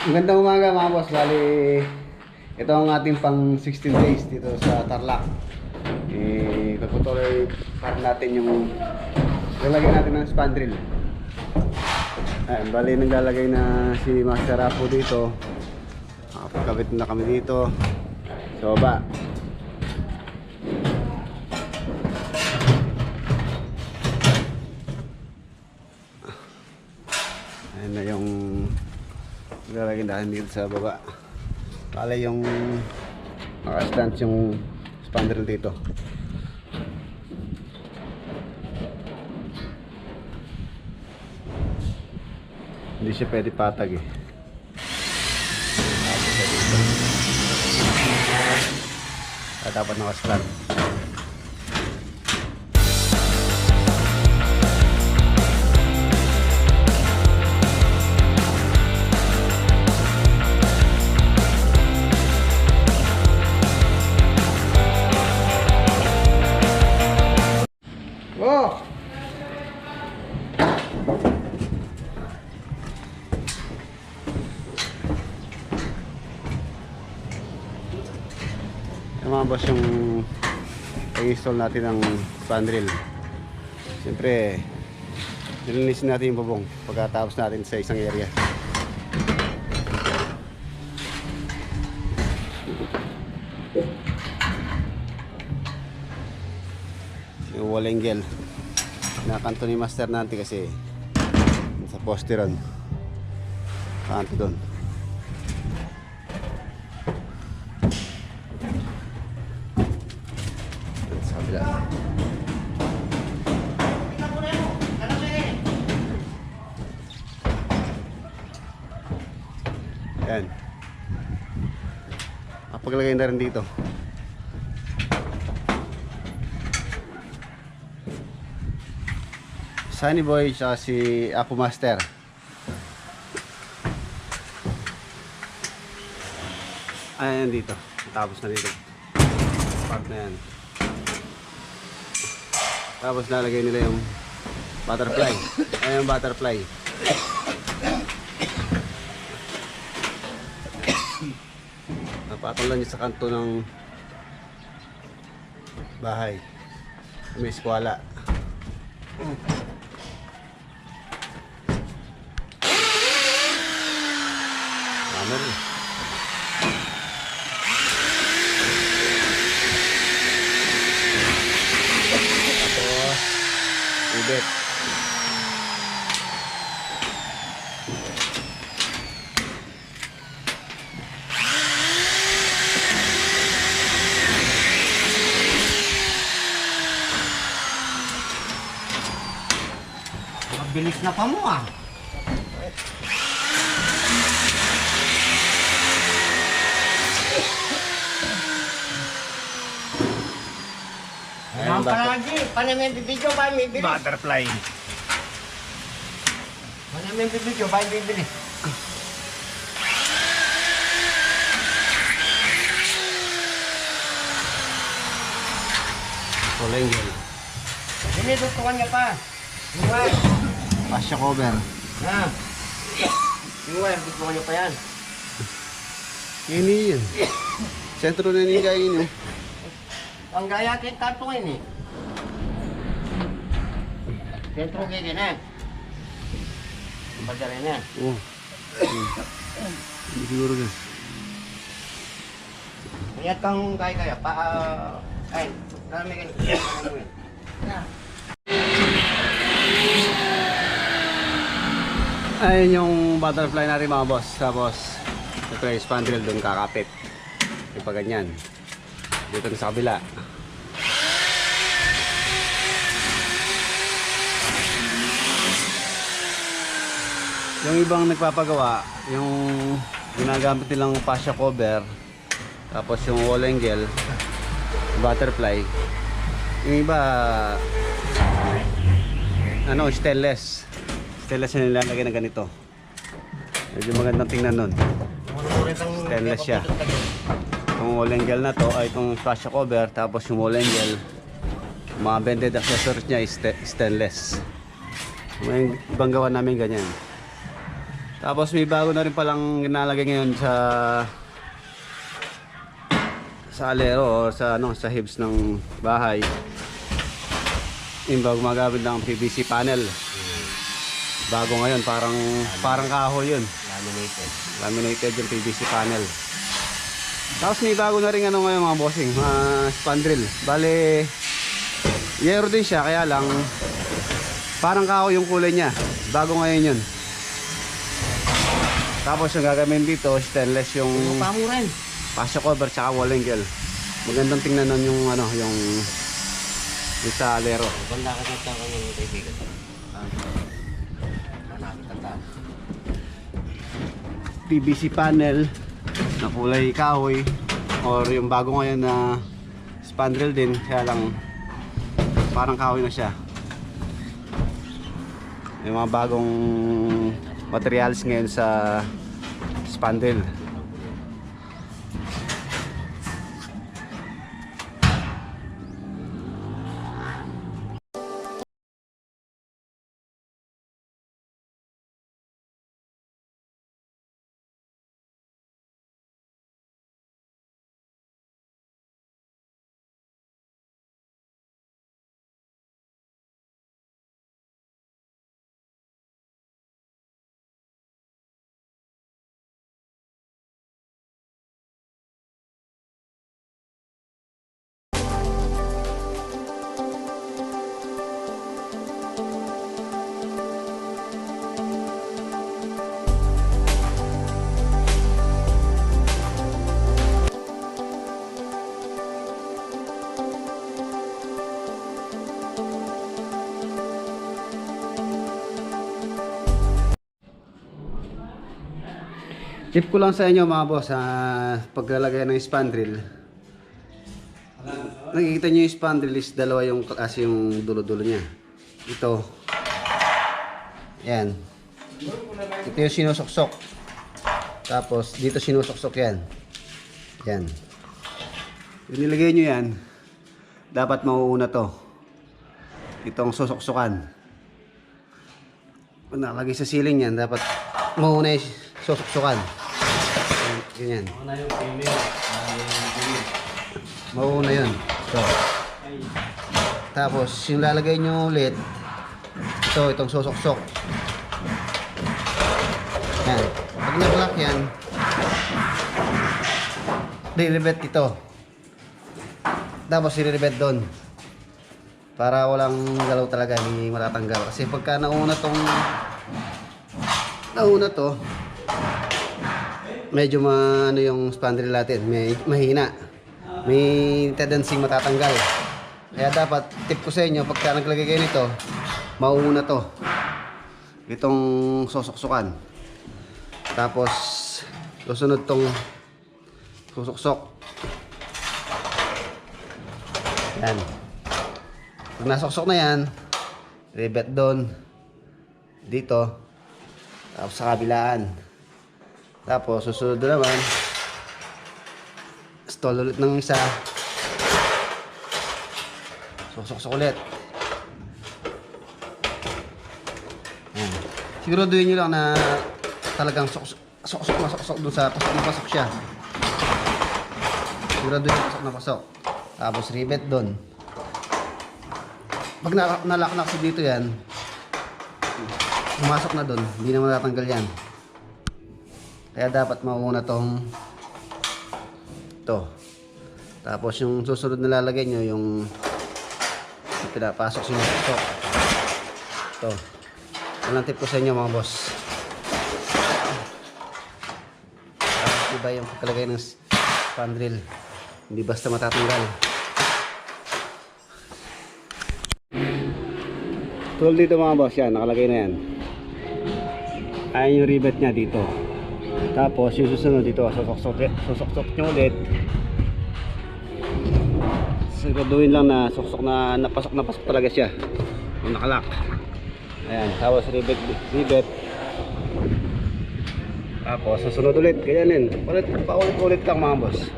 Magandang umaga mga boss. Bali, ito ang ating pang 16 days dito sa Tarlac. Pagputuloy para natin yung lalagyan natin ng spandrel. Ayan, bali naglalagay na si Master Apo dito. Pagkabit na kami dito sa baba. Ayan na yung lalagyan natin dito sa baba. Pala yung naka-stance yung spandrel dito. Hindi siya pwede patag eh. Dapat naka-stand. Oh! Yung mga boss, yung i-install natin ng spandrel. Siyempre nilinisin natin yung bubong pagkatapos natin sa isang area. Yung wall angle nakanto ni Master natin kasi sa poste ron, kanto doon. Sa kabila. Yan. Paglagay na rin dito. Sunny Boy tsaka si Apo Master. Ayan dito. Tapos na dito. Part na yan. Tapos nalagay nila yung butterfly. Ayan yung butterfly. Napatong lang niya sa kanto ng bahay. May eskwala. Ano rin. Tapos ibet. Mabilis na pa mo ah. Ang palagi, panamin bibidyo ba may bibili? Butterfly. Panamin bibidyo ba bibili? Wall angle. Dinidutukan niya pa. Yung wire. Fascia cover. Ha? Yung wire, dutukan niya pa yan. Ini yun. Sentro na niya kain yun. Ang gaya kay tatungin eh. Sentro kay na. Badala na. Oh. Hindi siguro guys. Mayat kang kaya pa. Ay, dami ka niya. Ayun yung butterfly natin mga boss. Tapos ito yung spandrel doon kakapit. Yung pa ganyan. Dito na sa kabila. Yung ibang nagpapagawa, yung ginagamit nilang fascia cover, tapos yung wall angle, butterfly. Yung iba ano, stainless. Stainless na nilalagay na ganito. Medyo magandang tingnan nun. Stainless siya. Itong wall angle na to ay itong fascia cover, tapos yung wall angle, mga bended accessories niya is stainless. May ibang gawa namin ganyan. Tapos may bago na rin palang ginalagay ngayon sa alero o sa sa hibs ng bahay. Yung bago gumagamit ng PVC panel. Bago ngayon, parang kahoy yun. Laminated yung PVC panel. Tapos may bago na rin ngayon mga bossing, spandrel. Bale, yero din siya, kaya lang parang kahoy yung kulay niya. Bago ngayon yun. Tapos yung gagawin dito, stainless yung pasok cover tsaka wall angle. Magandang tingnan nun yung yung sa alero. Banda ka sa tao ng kaibigan. PVC panel na kulay kahoy or yung bago ngayon na spandrel din, kaya lang parang kahoy na siya. Yung mga bagong materials ngayon sa spandrel. Tip ko lang sa inyo mga boss, paglalagay ng spandrel. Nakikita nyo yung spandrel is dalawa yung klase yung dulo-dulo niya. Ito. Yan. Ito yung sinusoksok. Tapos dito sinusoksok yan. Yan. Yung nilagay nyo yan, dapat mauuna to. Itong susoksokan. Kung nakalagay sa ceiling yan, dapat mauuna yung susoksokan. Ganyan. Mauna yun. So, tapos yung lalagay nyo ulit, itong susoksok. Yan. Pag nag-lock yan, i-rebet ito. Tapos i-rebet doon. Para walang galaw talaga, hindi matatanggal. Kasi pagka nauna to, medyo yung spandrel natin, mahina. May tendency matatanggal. Kaya dapat, tip ko sa inyo, pagka naglagay kayo nito, mauuna to. Itong susoksokan. Tapos, susunod tong susoksok. Yan. Pag nasoksok na yan, rebet doon. Dito. Tapos sa kabilaan. Tapos susunod na naman, stall ulit ng isa, suksok ulit. Ayan. Siguraduhin nyo lang na talagang suksok doon sa pasok na pasok siya. Siguraduhin pasok na pasok. Tapos rivet doon. Pag nalak-nak si dito yan, pumasok na doon, hindi na matatanggal yan. Kaya dapat mauna ito. Tapos yung susunod na lalagay nyo, yung pinapasok sinusok. Ito. Walang tip ko sa inyo mga boss. Tapos diba yung pagkalagay ng spandrel, hindi basta matatanggal. Tulad dito mga boss, yan, nakalagay na yan. Ayan yung rivet nya dito. Tapos yung susunod dito, susoksok nyo ulit. Siguraduhin lang na napasok talaga siya. Yung nakalak. Ayan, tapos rivet. Tapos susunod ulit, ganyan din. Paulit lang mga boss.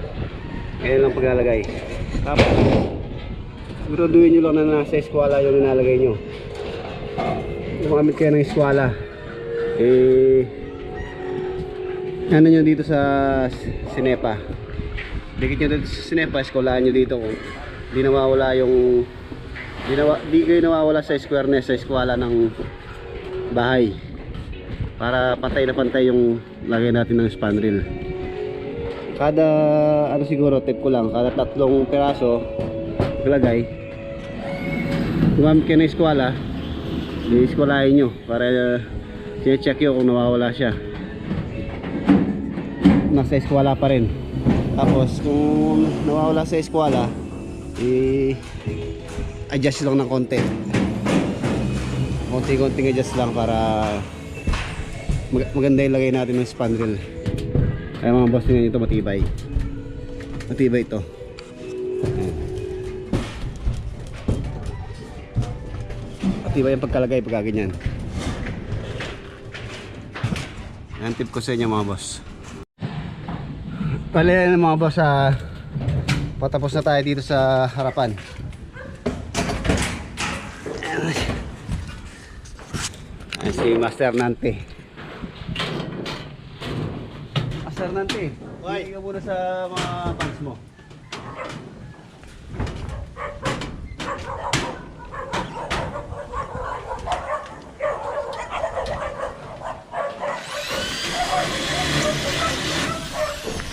Ganyan lang paglalagay. Tapos siguraduhin nyo lang na nasa eskwala yung nilalagay nyo. Gumamit kayo ng eskwala, Ano nyo dito sa Sinepa. Dikit nyo dito sa Sinepa, eskolahan nyo dito kung di nawawala yung di kayo nawawala sa squareness, sa eskwala ng bahay, para pantay na pantay yung lagay natin ng span reel. Kada ano siguro tip ko lang, kada 3 piraso ilagay, gumamit kayo ng eskwala, i-eskwalahin nyo para sinecheck nyo kung nawawala siya, nasa eskwala pa rin. Tapos kung nawawala sa eskwala, adjust lang ng konti, konting adjust lang para maganda yung lagay natin ng span reel. Kaya mga boss, tingnan ito, matibay ito. Ayan. Matibay yung pagkalagay pagka ganyan. Yan tip ko sa inyo mga boss. Bale yan mga boss, patapos na tayo dito sa harapan. Ayan si Master Nante. Master Nante, hindi ka muna sa mga pants mo.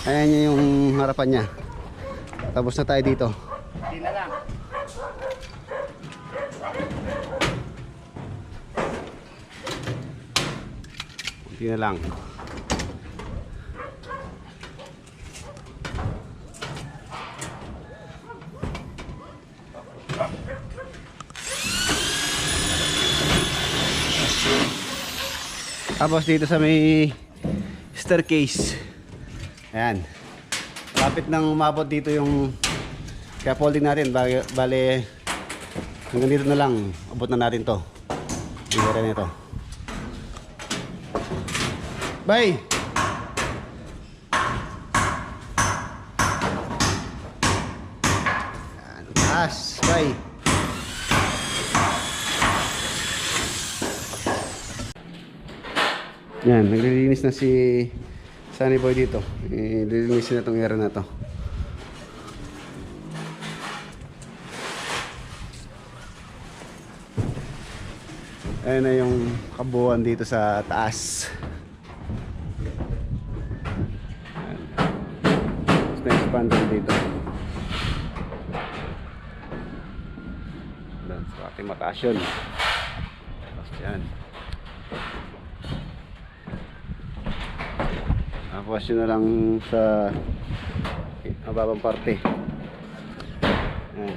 Ayan niya yung harapan niya. Tapos na tayo dito. Hindi na lang. Hindi na lang. Tapos dito sa may staircase, ayan, lapit nang umabot dito yung scaffolding natin. Bale hanggang dito na lang, abot na natin to. Hira nito. Bye. Ayan, taas, bye. Yan, naglilinis na si Sunny Boy dito. Lilinisin na itong area na to. Ayan na yung kabuuan dito sa taas. Ayan. Tapos na-expand dito. Doon sa ating mataas yun. Tapos yan. Tapos yun na lang sa mababang parte. Ayan.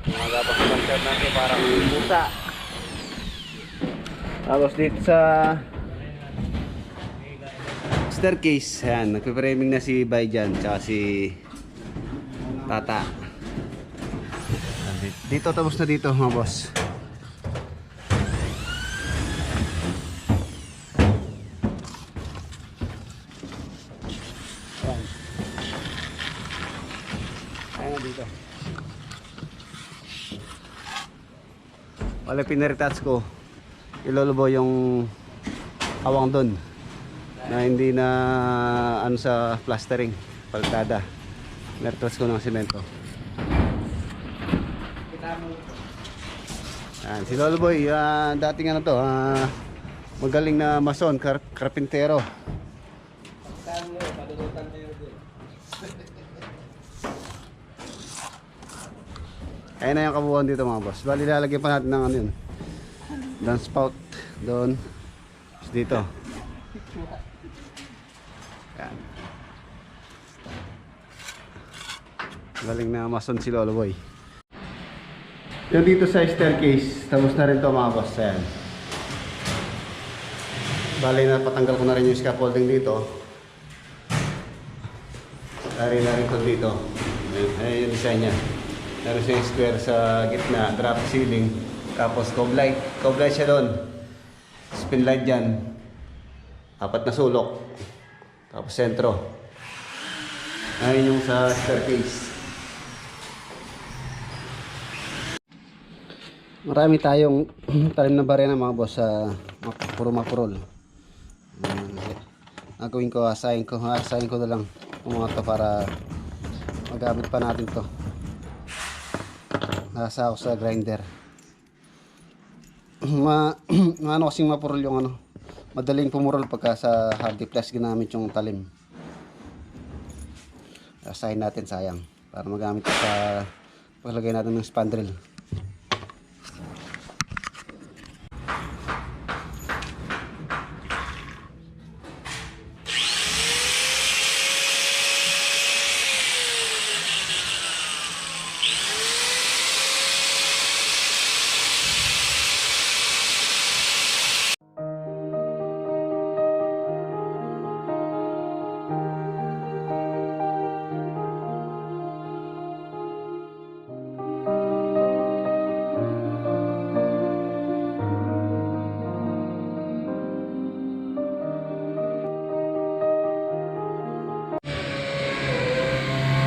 Mga gapas ng shirt natin parang pusa. Tapos dito sa staircase, ayan, nagpe-framing na si Bayjan tsaka si Tata. Dito tapos na dito mga boss. Dito. Wala pinretouch ko. Ilolobo yung awang doon na hindi na ano sa plastering, paltada. Pinretouch ko ng semento. Yan, si Lolo Boy, dating ano to, magaling na mason, karpintero. Ayan na yung kabuuan dito mga boss. Bali lalagyan pa natin ng ano yun, downspout doon, dito. Ayan. Galing na mason si Lolo Boy. Yung dito sa staircase, tapos na rin to mga boss. Ayan. Bali na patanggal ko na rin yung scaffolding dito. Lari na rin to dito. Ayan yung design nya. Meron siyang square sa gitna, drop ceiling, tapos cove light. Cove light siya doon. Spin light dyan. 4 na sulok. Tapos sentro. Ayun yung sa staircase. Marami tayong talim na barena mga boss sa puro mapurol. gagawin ko, hasain ko na lang yung mga to para magamit pa natin to. Hasa ako sa grinder. Ano kasing mapurol yung ano, madaling pumurol pagka sa hardy plus ginamit yung talim. Hasain natin, sayang, para magamit ko sa paglagay natin ng spandrel.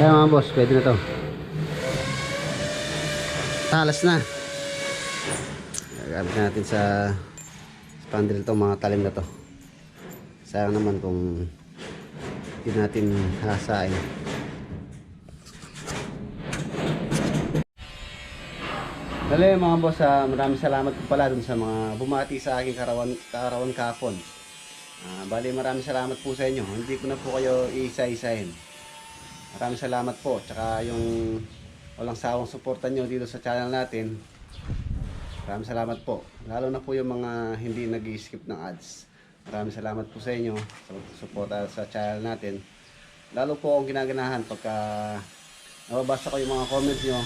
Kaya mga boss, pwede na to. Talas na. Gagamit natin sa spandrel to, mga talim na to. Sayang naman kung hindi natin hasain. Dali mga boss, maraming salamat po pala dun sa mga bumati sa aking karawan kahapon. Bali, maraming salamat po sa inyo. Hindi ko na po kayo isa-isahin. Maraming salamat po. Tsaka yung walang sawang suporta nyo dito sa channel natin. Maraming salamat po. Lalo na po yung mga hindi nag-skip ng ads. Maraming salamat po sa inyo sa suporta sa channel natin. Lalo po akong ginaganahan pagka nababasa ko yung mga comments nyo.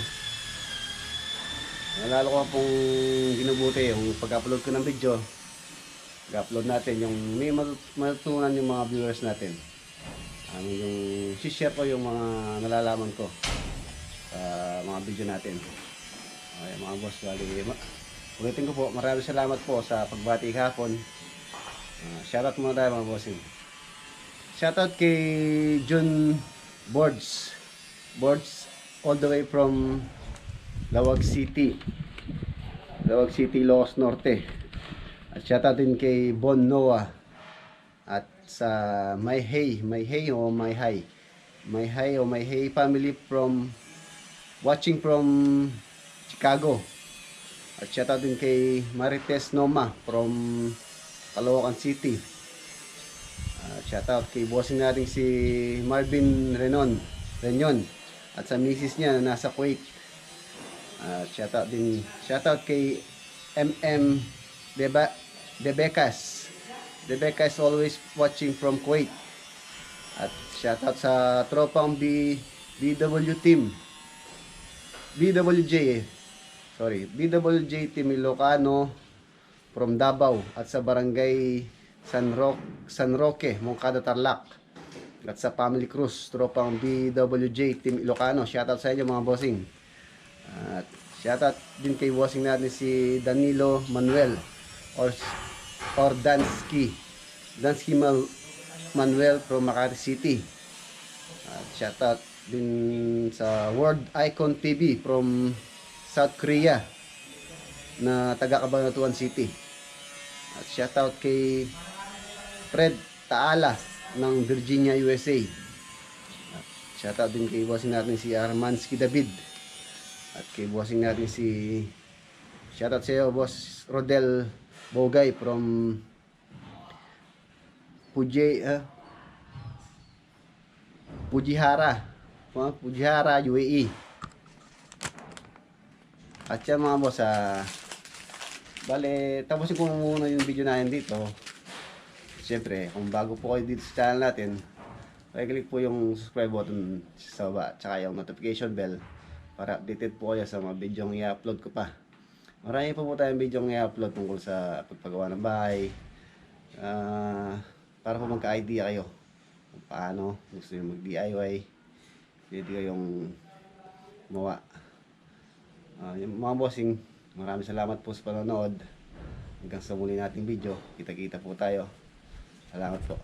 Lalo ko pong ginubuti yung pag-upload ko ng video. Pag-upload natin yung may matutunan yung mga viewers natin. Yung share ko yung mga nalalaman ko sa mga video natin. Okay mga boss, ulitin ko po, maraming salamat po sa pagbati kahapon. Shoutout muna tayo mga bossing. Shoutout kay Jun Boards all the way from Lawag City, Ilocos Norte. At shoutout din kay Bon Noah. At sa My Hay family from watching from Chicago. At shoutout din kay Marites Noma from Caloocan City. Shoutout kay bossing natin si Marvin Renyon at sa misis niya na nasa Kuwait. Shoutout kay MM Debecas is always watching from Kuwait. At shoutout sa tropang BWJ Team Ilocano from Davao at sa barangay San Roque, Moncada, Tarlac. At sa Family Cruz, tropang BWJ Team Ilocano. Shoutout sa inyo mga bossing. At shoutout din kay bossing natin si Danilo Manuel or Dansky Manuel from Makati City. At shoutout din sa World Icon TV from South Korea na taga Cabanatuan City. At shoutout kay Fred Taalas ng Virginia, USA. At shoutout din kay bossing natin si Armansky David. At kay bossing natin si shoutout sa iyo boss Rodel Bogay from Pujihara, UAE. At yan mga boss, bale, tapusin ko muna yung video natin dito. Siyempre, kung bago po kayo dito sa channel natin, i-click po yung subscribe button sa baba, tsaka yung notification bell para updated po kayo sa mga video yung i-upload ko pa. Marami po tayong video yung i-upload tungkol sa pagpagawa ng bahay, para po magka-idea kayo kung paano gusto nyo mag-DIY, pwede kayong gumawa. Yung mga bossing, maraming salamat po sa panonood. Hanggang sa muli nating video, kita-kita po tayo. Salamat po.